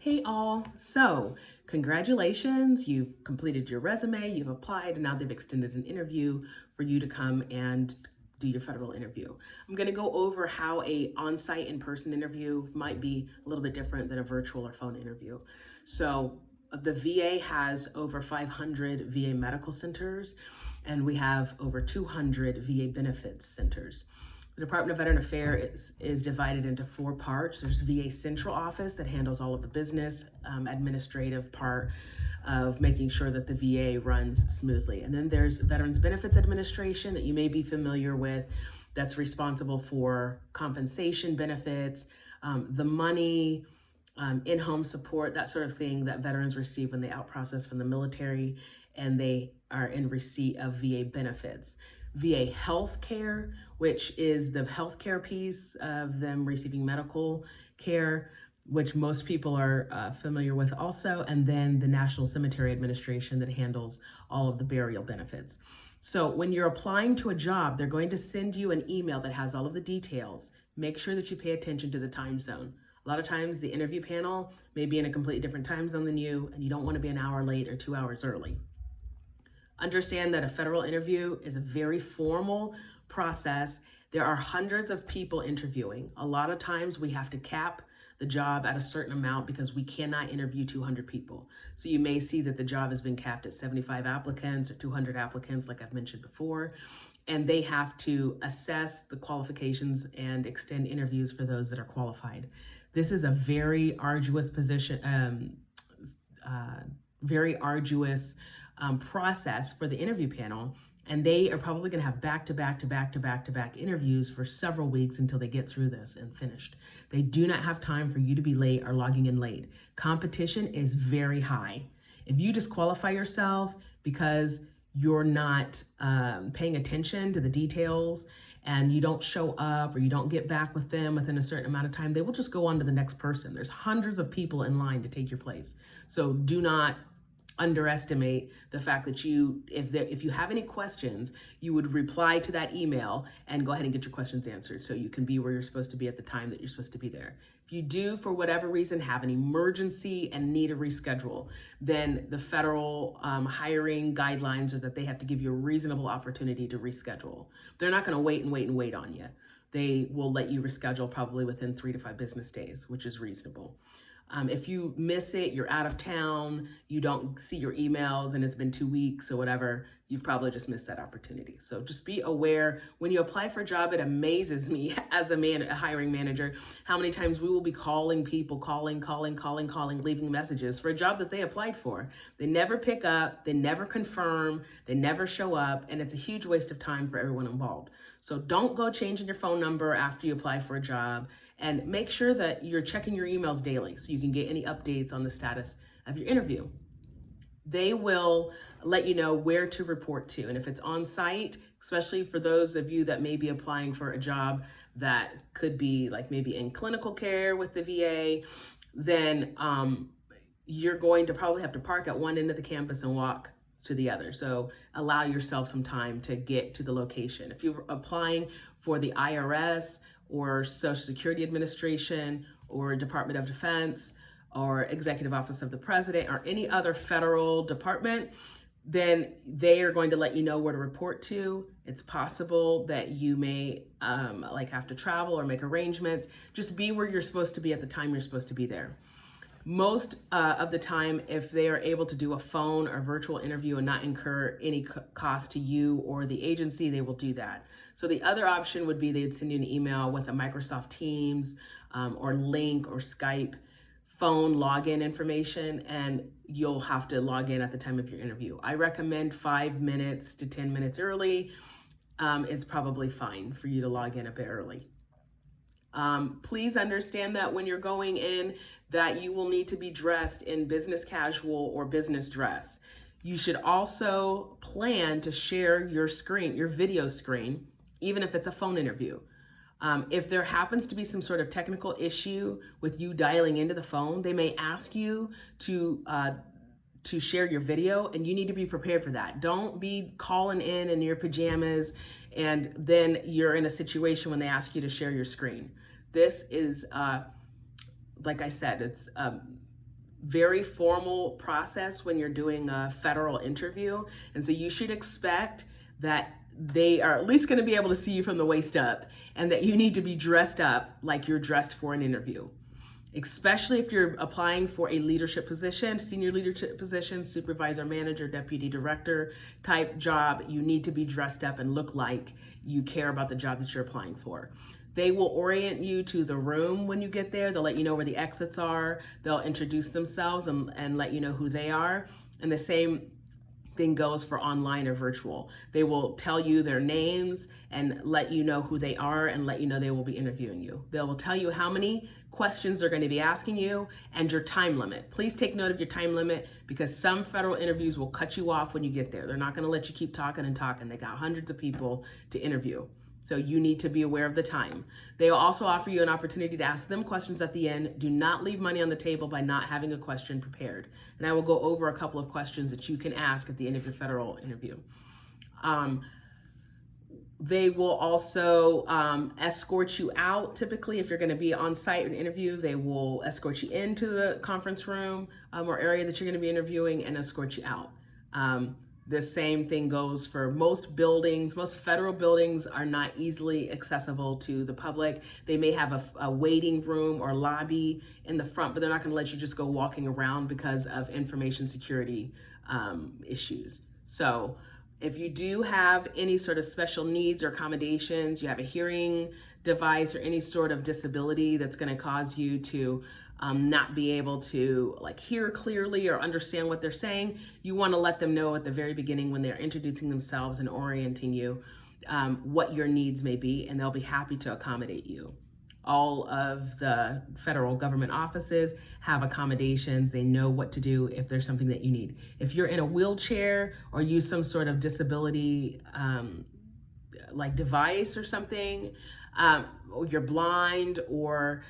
Hey all, so congratulations, you've completed your resume, you've applied, and now they've extended an interview for you to come and do your federal interview. I'm going to go over how a on-site in-person interview might be a little bit different than a virtual or phone interview. So the VA has over 500 VA medical centers, and we have over 200 VA benefits centers. The Department of Veteran Affairs is divided into four parts. There's VA Central Office that handles all of the business, administrative part of making sure that the VA runs smoothly. And then there's Veterans Benefits Administration that you may be familiar with, that's responsible for compensation benefits, the money, in-home support, that sort of thing that veterans receive when they out-process from the military and they are in receipt of VA benefits. VA healthcare, which is the healthcare piece of them receiving medical care, which most people are familiar with also, and then the National Cemetery Administration that handles all of the burial benefits. So when you're applying to a job, they're going to send you an email that has all of the details. Make sure that you pay attention to the time zone. A lot of times the interview panel may be in a completely different time zone than you, and you don't want to be an hour late or 2 hours early. Understand that a federal interview is a very formal process. There are hundreds of people interviewing. A lot of times we have to cap the job at a certain amount because we cannot interview 200 people. So you may see that the job has been capped at 75 applicants or 200 applicants, like I've mentioned before, and they have to assess the qualifications and extend interviews for those that are qualified. This is a very arduous position, very arduous process for the interview panel, and they are probably going to have back-to-back interviews for several weeks until they get through this and finished. They do not have time for you to be late or logging in late. Competition is very high. If you disqualify yourself because you're not paying attention to the details and you don't show up or you don't get back with them within a certain amount of time, they will just go on to the next person. There's hundreds of people in line to take your place. So do not underestimate the fact that if you have any questions, you would reply to that email and go ahead and get your questions answered so you can be where you're supposed to be at the time that you're supposed to be there. If you do, for whatever reason, have an emergency and need a reschedule, then the federal hiring guidelines are that they have to give you a reasonable opportunity to reschedule. They're not going to wait on you. They will let you reschedule probably within 3 to 5 business days, which is reasonable. If you miss it, you're out of town, you don't see your emails and it's been 2 weeks or whatever, you've probably just missed that opportunity. So just be aware when you apply for a job. It amazes me as a hiring manager, how many times we will be calling people, calling, leaving messages for a job that they applied for. They never pick up, they never confirm, they never show up, and it's a huge waste of time for everyone involved. So don't go changing your phone number after you apply for a job, and make sure that you're checking your emails daily so you can get any updates on the status of your interview. They will let you know where to report to, and if it's on site, especially for those of you that may be applying for a job that could be like maybe in clinical care with the VA, then you're going to probably have to park at one end of the campus and walk to the other. So allow yourself some time to get to the location. If you're applying for the IRS or Social Security Administration or Department of Defense or Executive Office of the President or any other federal department, then they are going to let you know where to report to. It's possible that you may have to travel or make arrangements. Just be where you're supposed to be at the time you're supposed to be there. Most of the time, if they are able to do a phone or virtual interview and not incur any cost to you or the agency, they will do that. So the other option would be they'd send you an email with a Microsoft Teams or link or Skype phone login information, and you'll have to log in at the time of your interview. I recommend 5 minutes to 10 minutes early. It's probably fine for you to log in a bit early. Please understand that when you're going in, that you will need to be dressed in business casual or business dress. You should also plan to share your screen, your video screen, even if it's a phone interview. If there happens to be some sort of technical issue with you dialing into the phone, they may ask you to share your video, and you need to be prepared for that. Don't be calling in your pajamas and then you're in a situation when they ask you to share your screen. This is, like I said, it's very formal process when you're doing a federal interview. And so you should expect that they are at least going to be able to see you from the waist up, and that you need to be dressed up like you're dressed for an interview. Especially if you're applying for a leadership position, senior leadership position, supervisor, manager, deputy director type job, you need to be dressed up and look like you care about the job that you're applying for. They will orient you to the room when you get there. They'll let you know where the exits are. They'll introduce themselves and let you know who they are. And the same thing goes for online or virtual. They will tell you their names and let you know who they are and let you know they will be interviewing you. They will tell you how many questions they're going to be asking you and your time limit. Please take note of your time limit, because some federal interviews will cut you off when you get there. They're not going to let you keep talking and talking. They got hundreds of people to interview. So you need to be aware of the time. They will also offer you an opportunity to ask them questions at the end. Do not leave money on the table by not having a question prepared. And I will go over a couple of questions that you can ask at the end of your federal interview. They will also escort you out. Typically, if you're going to be on site in an interview, they will escort you into the conference room or area that you're going to be interviewing and escort you out. The same thing goes for most buildings. Most federal buildings are not easily accessible to the public. They may have a waiting room or lobby in the front, but they're not going to let you just go walking around because of information security issues. So if you do have any sort of special needs or accommodations, you have a hearing device or any sort of disability that's going to cause you to not be able to hear clearly or understand what they're saying, you want to let them know at the very beginning when they're introducing themselves and orienting you what your needs may be, and they'll be happy to accommodate you. All of the federal government offices have accommodations. They know what to do if there's something that you need. If you're in a wheelchair or use some sort of disability device or something, or you're blind or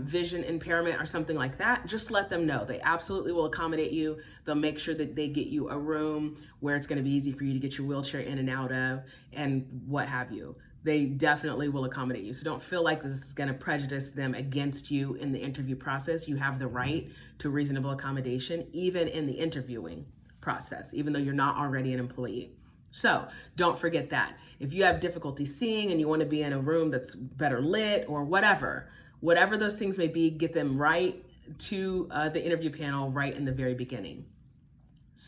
vision impairment or something like that, just let them know. They absolutely will accommodate you. They'll make sure that they get you a room where it's going to be easy for you to get your wheelchair in and out of and what have you. They definitely will accommodate you. So don't feel like this is going to prejudice them against you in the interview process. You have the right to reasonable accommodation even in the interviewing process, even though you're not already an employee. So don't forget that. If you have difficulty seeing and you want to be in a room that's better lit or whatever those things may be, get them right to the interview panel right in the very beginning.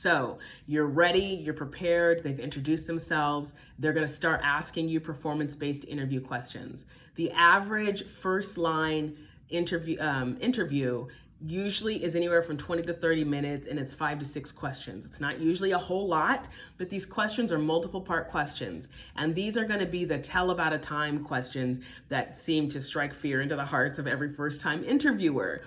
So you're ready, you're prepared, they've introduced themselves, they're going to start asking you performance-based interview questions. The average first line interview usually is anywhere from 20 to 30 minutes, and it's 5 to 6 questions. It's not usually a whole lot, but these questions are multiple part questions. And these are going to be the tell about a time questions that seem to strike fear into the hearts of every first time interviewer.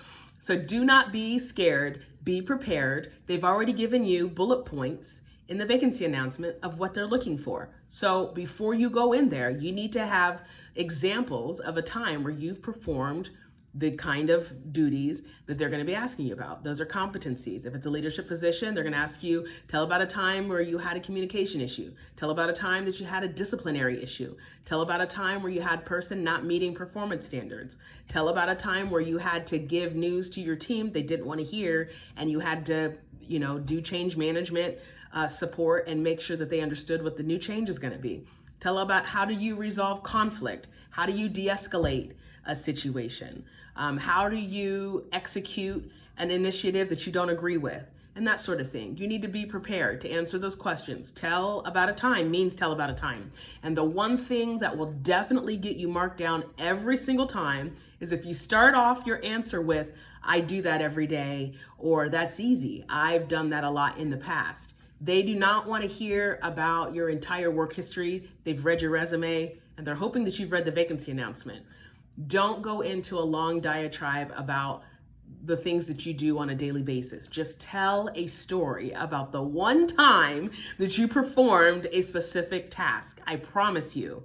So do not be scared, be prepared. They've already given you bullet points in the vacancy announcement of what they're looking for. So before you go in there, you need to have examples of a time where you've performed the kind of duties that they're going to be asking you about. Those are competencies. If it's a leadership position, they're going to ask you, tell about a time where you had a communication issue. Tell about a time that you had a disciplinary issue. Tell about a time where you had person not meeting performance standards. Tell about a time where you had to give news to your team they didn't want to hear, and you had to, do change management support and make sure that they understood what the new change is going to be. Tell about how do you resolve conflict? How do you de-escalate a situation? How do you execute an initiative that you don't agree with? And that sort of thing. You need to be prepared to answer those questions. Tell about a time means tell about a time. And the one thing that will definitely get you marked down every single time is if you start off your answer with, I do that every day, or that's easy. I've done that a lot in the past. They do not want to hear about your entire work history. They've read your resume, and they're hoping that you've read the vacancy announcement. Don't go into a long diatribe about the things that you do on a daily basis. Just tell a story about the one time that you performed a specific task. I promise you,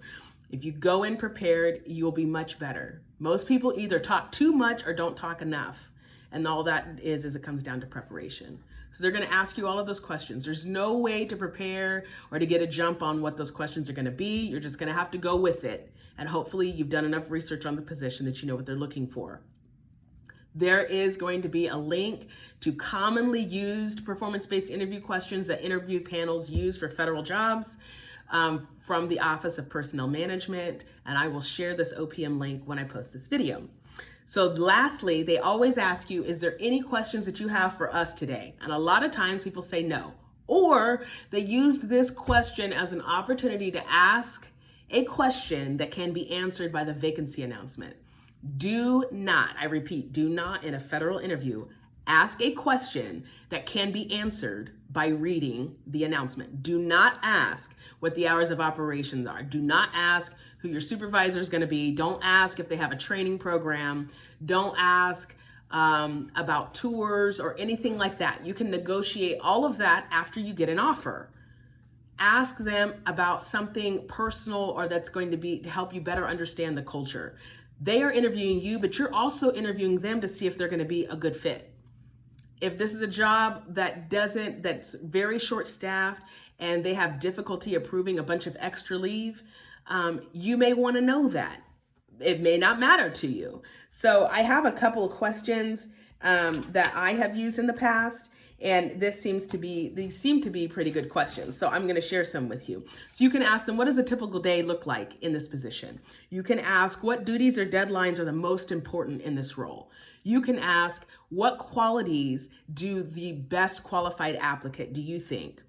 if you go in prepared, you'll be much better. Most people either talk too much or don't talk enough. And all that is it comes down to preparation. So they're going to ask you all of those questions. There's no way to prepare or to get a jump on what those questions are going to be. You're just going to have to go with it. And hopefully you've done enough research on the position that you know what they're looking for. There is going to be a link to commonly used performance-based interview questions that interview panels use for federal jobs from the Office of Personnel Management, and I will share this OPM link when I post this video. So lastly, they always ask you, is there any questions that you have for us today? And a lot of times people say no. Or they used this question as an opportunity to ask a question that can be answered by the vacancy announcement. Do not, I repeat, do not in a federal interview ask a question that can be answered by reading the announcement. Do not ask what the hours of operations are. Do not ask who your supervisor is going to be. Don't ask if they have a training program. Don't ask about tours or anything like that. You can negotiate all of that after you get an offer. Ask them about something personal or that's going to be to help you better understand the culture. They are interviewing you, but you're also interviewing them to see if they're going to be a good fit. If this is a job that's very short-staffed and they have difficulty approving a bunch of extra leave, you may want to know that. It may not matter to you. So I have a couple of questions that I have used in the past, and these seem to be pretty good questions. So I'm going to share some with you. So you can ask them, what does a typical day look like in this position? You can ask, what duties or deadlines are the most important in this role? You can ask, what qualities do the best qualified applicant, do you think,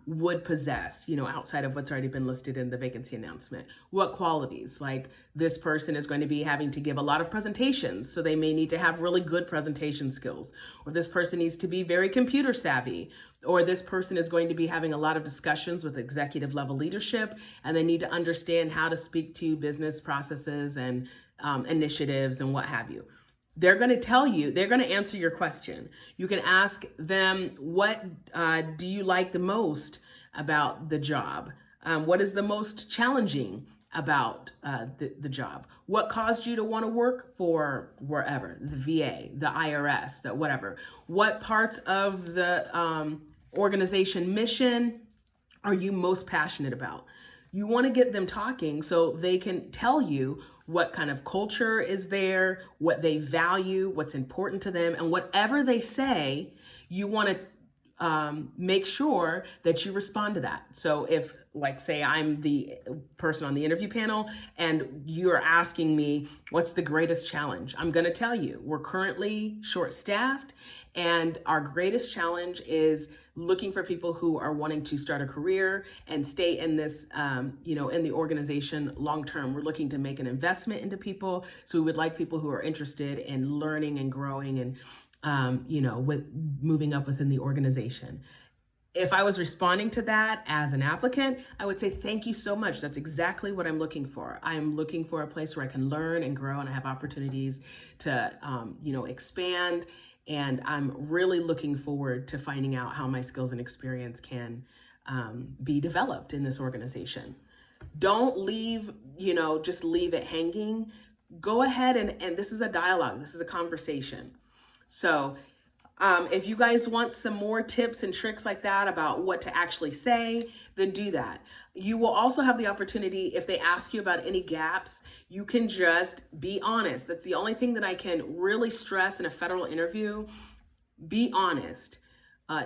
would possess, outside of what's already been listed in the vacancy announcement? What qualities? Like, this person is going to be having to give a lot of presentations, so they may need to have really good presentation skills. Or this person needs to be very computer savvy. Or this person is going to be having a lot of discussions with executive level leadership, and they need to understand how to speak to business processes and initiatives and what have you. They're going to tell you, they're going to answer your question. You can ask them, what do you like the most about the job? What is the most challenging about the job? What caused you to want to work for wherever, the VA, the IRS, the whatever? What parts of the organization mission are you most passionate about? You want to get them talking so they can tell you what kind of culture is there, what they value, what's important to them, and whatever they say, you want to make sure that you respond to that. So if, like, say I'm the person on the interview panel and you're asking me, what's the greatest challenge? I'm going to tell you, we're currently short-staffed, and our greatest challenge is looking for people who are wanting to start a career and stay in this, in the organization long term. We're looking to make an investment into people, so we would like people who are interested in learning and growing and, with moving up within the organization. If I was responding to that as an applicant, I would say, thank you so much. That's exactly what I'm looking for. I'm looking for a place where I can learn and grow, and I have opportunities to, expand. And I'm really looking forward to finding out how my skills and experience can be developed in this organization. Don't leave, just leave it hanging. Go ahead and this is a dialogue. This is a conversation. So if you guys want some more tips and tricks like that about what to actually say, then do that. You will also have the opportunity, if they ask you about any gaps, you can just be honest. That's the only thing that I can really stress in a federal interview. Be honest.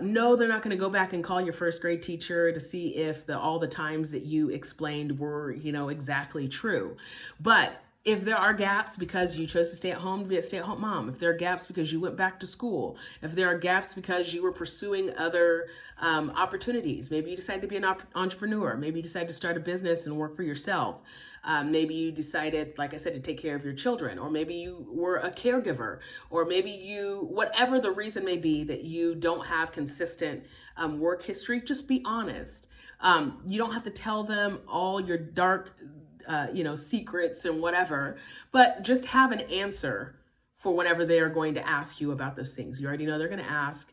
No, they're not going to go back and call your first grade teacher to see if all the times that you explained were, exactly true. But if there are gaps because you chose to stay at home to be a stay-at-home mom, if there are gaps because you went back to school, if there are gaps because you were pursuing other opportunities, maybe you decided to be an entrepreneur, maybe you decided to start a business and work for yourself, maybe you decided, like I said, to take care of your children, or maybe you were a caregiver, or maybe whatever the reason may be that you don't have consistent work history, just be honest. You don't have to tell them all your dark secrets and whatever, but just have an answer for whenever they are going to ask you about those things. You already know they're going to ask,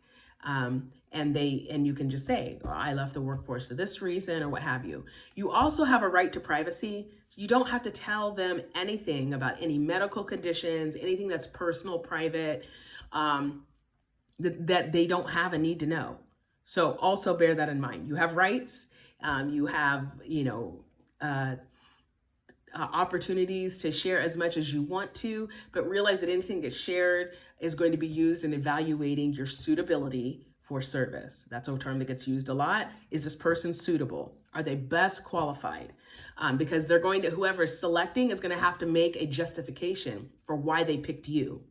and you can just say, oh, I left the workforce for this reason, or what have you. You also have a right to privacy. So you don't have to tell them anything about any medical conditions, anything that's personal, private, that they don't have a need to know. So also bear that in mind. You have rights. You have, opportunities to share as much as you want to, but realize that anything that's shared is going to be used in evaluating your suitability for service. That's a term that gets used a lot. Is this person suitable? Are they best qualified? Because they're going to, whoever's selecting is going to have to make a justification for why they picked you.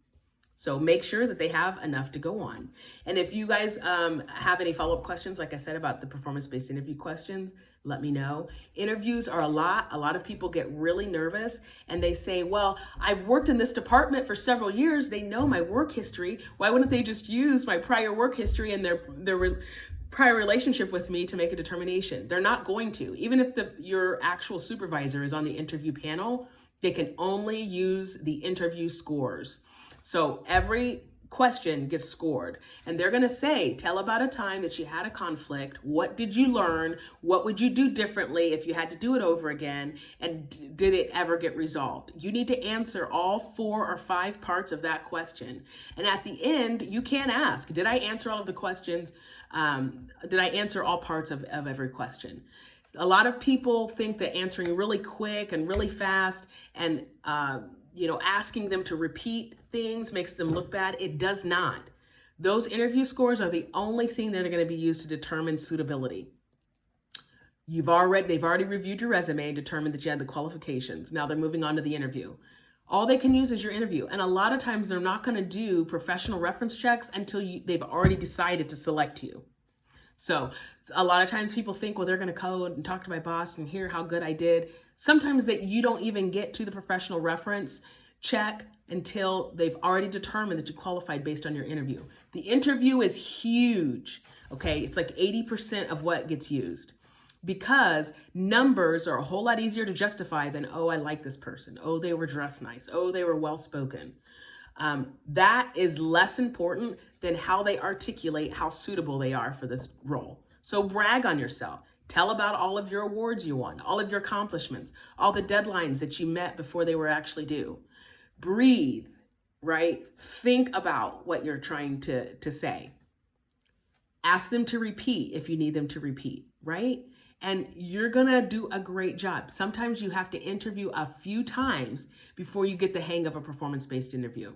So make sure that they have enough to go on. And if you guys have any follow-up questions, like I said, about the performance-based interview questions, let me know. Interviews are a lot of people get really nervous and they say, well, I've worked in this department for several years. They know my work history. Why wouldn't they just use my prior work history and their prior relationship with me to make a determination? They're not going to. Even if your actual supervisor is on the interview panel, they can only use the interview scores. So every question gets scored, and they're going to say, tell about a time that you had a conflict. What did you learn? What would you do differently if you had to do it over again? And did it ever get resolved? You need to answer all 4 or 5 parts of that question. And at the end, you can ask, did I answer all of the questions? Did I answer all parts of every question? A lot of people think that answering really quick and really fast and asking them to repeat things makes them look bad. It does not. Those interview scores are the only thing that are going to be used to determine suitability. They've already reviewed your resume and determined that you had the qualifications. Now they're moving on to the interview. All they can use is your interview. And a lot of times they're not going to do professional reference checks until they've already decided to select you. So a lot of times people think, well, they're going to code and talk to my boss and hear how good I did. Sometimes that you don't even get to the professional reference check until they've already determined that you qualified based on your interview. The interview is huge, okay? It's like 80% of what gets used because numbers are a whole lot easier to justify than, oh, I like this person. Oh, they were dressed nice. Oh, they were well-spoken. That is less important than how they articulate how suitable they are for this role. So brag on yourself. Tell about all of your awards you won, all of your accomplishments, all the deadlines that you met before they were actually due. Breathe, right? Think about what you're trying to say. Ask them to repeat if you need them to repeat, right? And you're going to do a great job. Sometimes you have to interview a few times before you get the hang of a performance-based interview.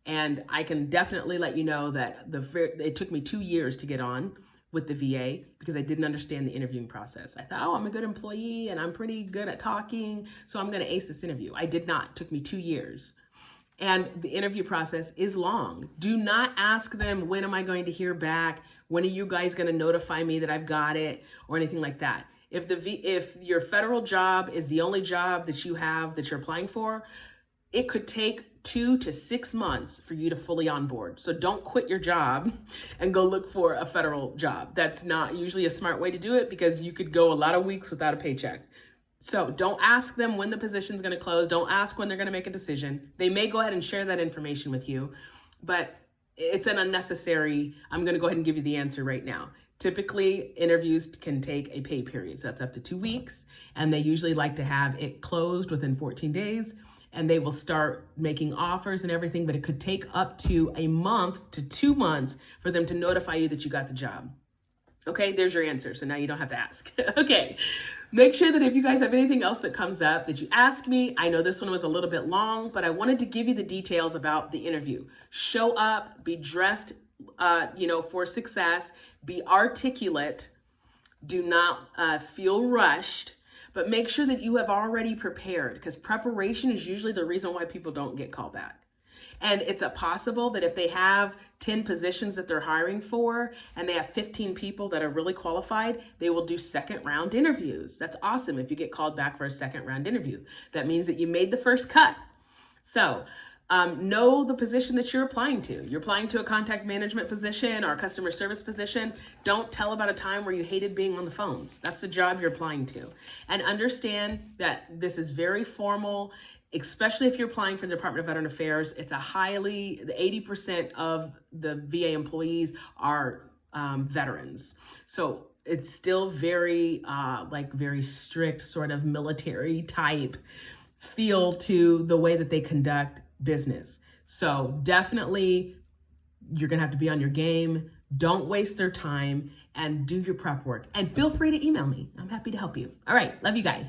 And I can definitely let you know that it took me 2 years to get on with the VA because I didn't understand the interviewing process. I thought, oh, I'm a good employee and I'm pretty good at talking, so I'm going to ace this interview. I did not. It took me 2 years. And the interview process is long. Do not ask them, when am I going to hear back? When are you guys going to notify me that I've got it or anything like that? If your federal job is the only job that you have that you're applying for, it could take 2 to 6 months for you to fully onboard. So don't quit your job and go look for a federal job. That's not usually a smart way to do it because you could go a lot of weeks without a paycheck. So don't ask them when the position is going to close. Don't ask when they're going to make a decision. They may go ahead and share that information with you, but it's an unnecessary, I'm going to go ahead and give you the answer right now. Typically, interviews can take a pay period. So that's up to 2 weeks, and they usually like to have it closed within 14 days. And they will start making offers and everything, but it could take up to a month to 2 months for them to notify you that you got the job. Okay, there's your answer. So now you don't have to ask. Okay, make sure that if you guys have anything else that comes up that you ask me. I know this one was a little bit long, but I wanted to give you the details about the interview. Show up, be dressed, for success, be articulate, do not feel rushed. But make sure that you have already prepared because preparation is usually the reason why people don't get called back. And it's possible that if they have 10 positions that they're hiring for and they have 15 people that are really qualified, they will do second round interviews. That's awesome if you get called back for a second round interview. That means that you made the first cut. So know the position that you're applying to. You're applying to a contact management position or a customer service position. Don't tell about a time where you hated being on the phones. That's the job you're applying to. And understand that this is very formal, especially if you're applying for the Department of Veteran Affairs. It's the 80% of the VA employees are veterans. So it's still very, very strict sort of military type feel to the way that they conduct business. So definitely you're going to have to be on your game. Don't waste their time and do your prep work. And feel free to email me. I'm happy to help you. All right. Love you guys.